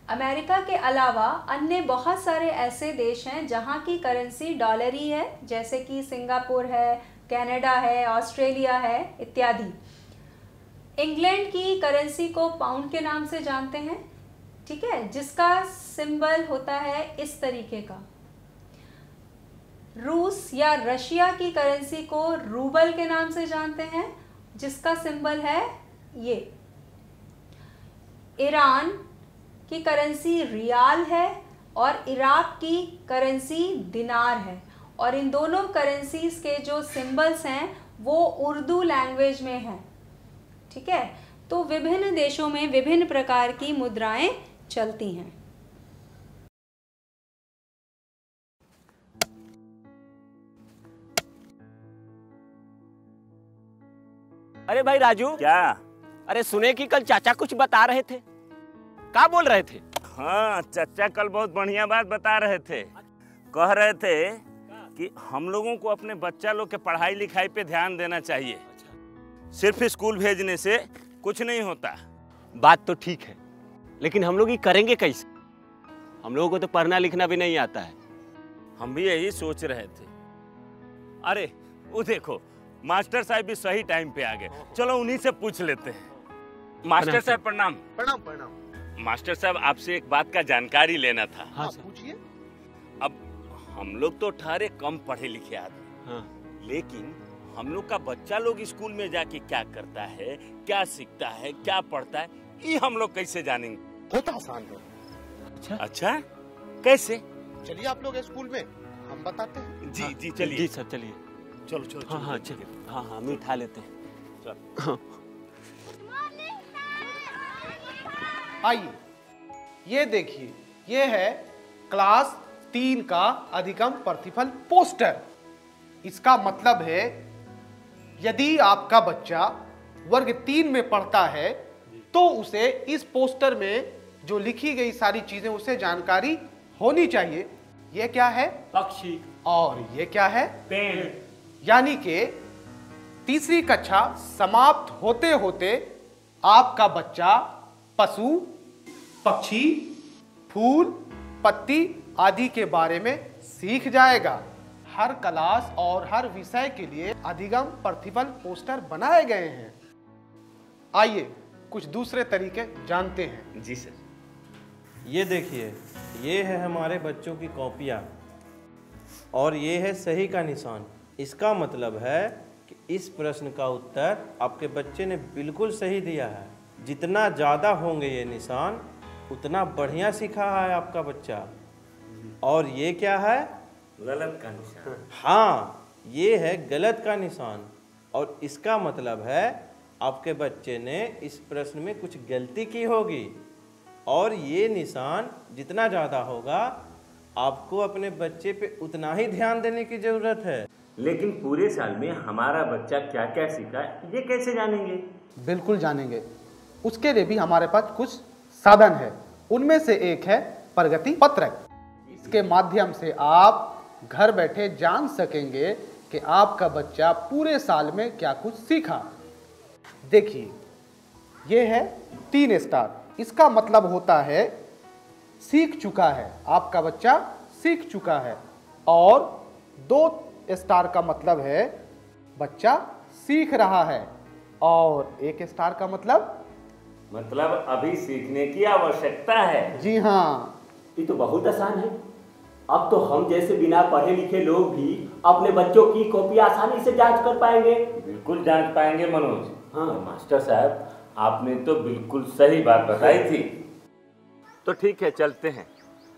अमेरिका के अलावा अन्य बहुत सारे ऐसे देश हैं जहां की करेंसी डॉलर ही है, जैसे कि सिंगापुर है, कनाडा है, ऑस्ट्रेलिया है इत्यादि। इंग्लैंड की करेंसी को पाउंड के नाम से जानते हैं, ठीक है, जिसका सिंबल होता है इस तरीके का। रूस या रशिया की करेंसी को रूबल के नाम से जानते हैं, जिसका सिंबल है ये। ईरान की करेंसी रियाल है और इराक की करेंसी दिनार है और इन दोनों करेंसीज के जो सिंबल्स हैं वो उर्दू लैंग्वेज में हैं, ठीक है। तो विभिन्न देशों में विभिन्न प्रकार की मुद्राएं चलती हैं। अरे भाई राजू, क्या? अरे सुने कि कल चाचा कुछ बता रहे थे, क्या बोल रहे थे? हाँ, चाचा कल बहुत बढ़िया बात बता रहे थे। कह रहे थे कि हम लोगों को अपने बच्चा लोग के पढ़ाई लिखाई पे ध्यान देना चाहिए। सिर्फ स्कूल भेजने से कुछ नहीं होता। बात तो ठीक है, लेकिन हम लोग ये करेंगे कैसे? हम लोगों को तो पढ़ना लिखना भी नहीं आता है। हम भी यही सोच रहे थे। अरे वो देखो, मास्टर साहब भी सही टाइम पे आ गए। चलो उन्हीं से पूछ लेते हैं। मास्टर साहब प्रणाम। प्रणाम प्रणाम। मास्टर साहब, आपसे एक बात का जानकारी लेना था। हाँ पूछिए। अब हम लोग तो ठहरे कम पढ़े लिखे आदमी, हाँ। लेकिन हम लोग का बच्चा लोग स्कूल में जाके क्या करता है, क्या सीखता है, क्या पढ़ता है, ये हम लोग कैसे जानेंगे? बहुत आसान है। अच्छा, कैसे? चलिए आप लोग स्कूल में, हम बताते हैं। जी जी चलिए। जी सर चलिए। चलो चलो। हाँ हाँ चलिए। हाँ हाँ हम उठा लेते हैं। चलो। आइए, ये देखिए, ये है क्लास 3 का अधिगम प्रतिफल पोस्टर। इसका मतलब है यदि आपका बच्चा वर्ग 3 में पढ़ता है तो उसे इस पोस्टर में जो लिखी गई सारी चीजें उसे जानकारी होनी चाहिए। ये क्या है? पक्षी। और ये क्या है? पेड़। यानी कि तीसरी कक्षा समाप्त होते होते आपका बच्चा पशु, पक्षी, फूल, पत्ती आदि के बारे में सीख जाएगा। हर क्लास और हर विषय के लिए अधिगम प्रतिफल पोस्टर बनाए गए हैं। आइए कुछ दूसरे तरीके जानते हैं। जी सर। ये देखिए, ये है हमारे बच्चों की कॉपियाँ और ये है सही का निशान। इसका मतलब है कि इस प्रश्न का उत्तर आपके बच्चे ने बिल्कुल सही दिया है। जितना ज़्यादा होंगे ये निशान उतना बढ़िया सीखा है आपका बच्चा। और ये क्या है? गलत का निशान। हाँ, ये है गलत का निशान और इसका मतलब है आपके बच्चे ने इस प्रश्न में कुछ गलती की होगी। और ये निशान जितना ज़्यादा होगा आपको अपने बच्चे पे उतना ही ध्यान देने की ज़रूरत है। लेकिन पूरे साल में हमारा बच्चा क्या क्या सीखा ये कैसे जानेंगे? बिल्कुल जानेंगे। उसके लिए भी हमारे पास कुछ साधन है। उनमें से एक है प्रगति पत्रक। इसके माध्यम से आप घर बैठे जान सकेंगे कि आपका बच्चा पूरे साल में क्या कुछ सीखा। देखिए, ये है 3 स्टार। इसका मतलब होता है सीख चुका है, आपका बच्चा सीख चुका है। और 2 स्टार का मतलब है बच्चा सीख रहा है। और 1 स्टार का मतलब अभी सीखने की आवश्यकता है। जी हाँ, ये तो बहुत आसान है। अब तो हम जैसे बिना पढ़े लिखे लोग भी अपने बच्चों की कॉपी आसानी से जांच कर पाएंगे। बिल्कुल जांच पाएंगे मनोज। हाँ मास्टर साहब, आपने तो बिल्कुल सही बात बताई थी। तो ठीक है, चलते हैं।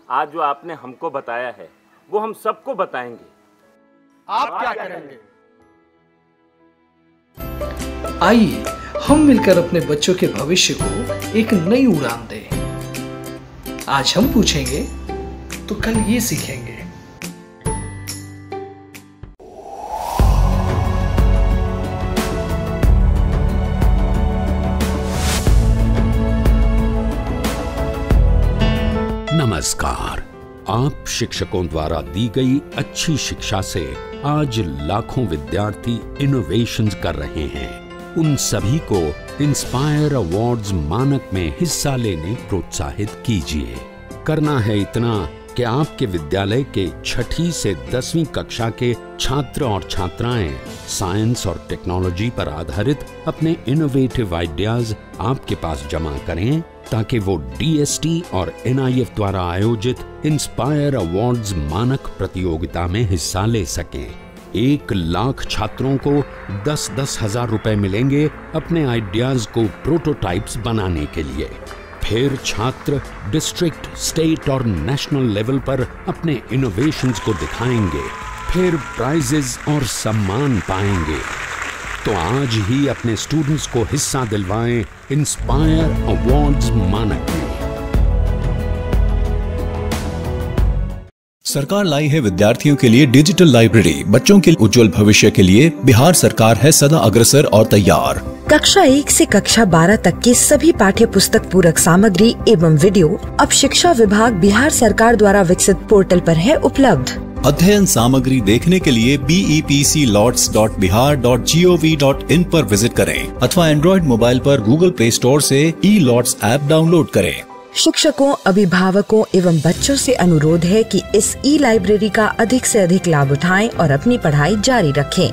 आज जो आपने हमको बताया है वो हम सबको बताएंगे। आप क्या करेंगे? आइए हम मिलकर अपने बच्चों के भविष्य को एक नई उड़ान दें। आज हम पूछेंगे तो कल ये सीखेंगे। नमस्कार। आप शिक्षकों द्वारा दी गई अच्छी शिक्षा से आज लाखों विद्यार्थी इनोवेशंस कर रहे हैं। उन सभी को इंस्पायर अवार्ड्स मानक में हिस्सा लेने प्रोत्साहित कीजिए। करना है इतना कि आपके विद्यालय के 6ठी से 10वीं कक्षा के छात्र और छात्राएं साइंस और टेक्नोलॉजी पर आधारित अपने इनोवेटिव आइडियाज आपके पास जमा करें, ताकि वो DST और NIF द्वारा आयोजित इंस्पायर अवार्ड्स मानक प्रतियोगिता में हिस्सा ले सकें। 1 लाख छात्रों को 10-10 हजार रुपए मिलेंगे अपने आइडियाज को प्रोटोटाइप्स बनाने के लिए। फिर छात्र डिस्ट्रिक्ट, स्टेट और नेशनल लेवल पर अपने इनोवेशंस को दिखाएंगे। फिर प्राइजेस और सम्मान पाएंगे। तो आज ही अपने स्टूडेंट्स को हिस्सा दिलवाएं इंस्पायर अवार्ड्स मानक में। सरकार लाई है विद्यार्थियों के लिए डिजिटल लाइब्रेरी। बच्चों के उज्जवल भविष्य के लिए बिहार सरकार है सदा अग्रसर और तैयार। कक्षा 1 से कक्षा 12 तक की सभी पाठ्य पुस्तक पूरक सामग्री एवं वीडियो अब शिक्षा विभाग बिहार सरकार द्वारा विकसित पोर्टल पर है उपलब्ध। अध्ययन सामग्री देखने के लिए BEPCLOTS.bihar.gov.in पर विजिट करें अथवा एंड्रॉइड मोबाइल पर गूगल प्ले स्टोर से E-LOTS ऐप डाउनलोड करें। शिक्षकों, अभिभावकों एवं बच्चों से अनुरोध है कि इस ई लाइब्रेरी का अधिक से अधिक लाभ उठाएं और अपनी पढ़ाई जारी रखें।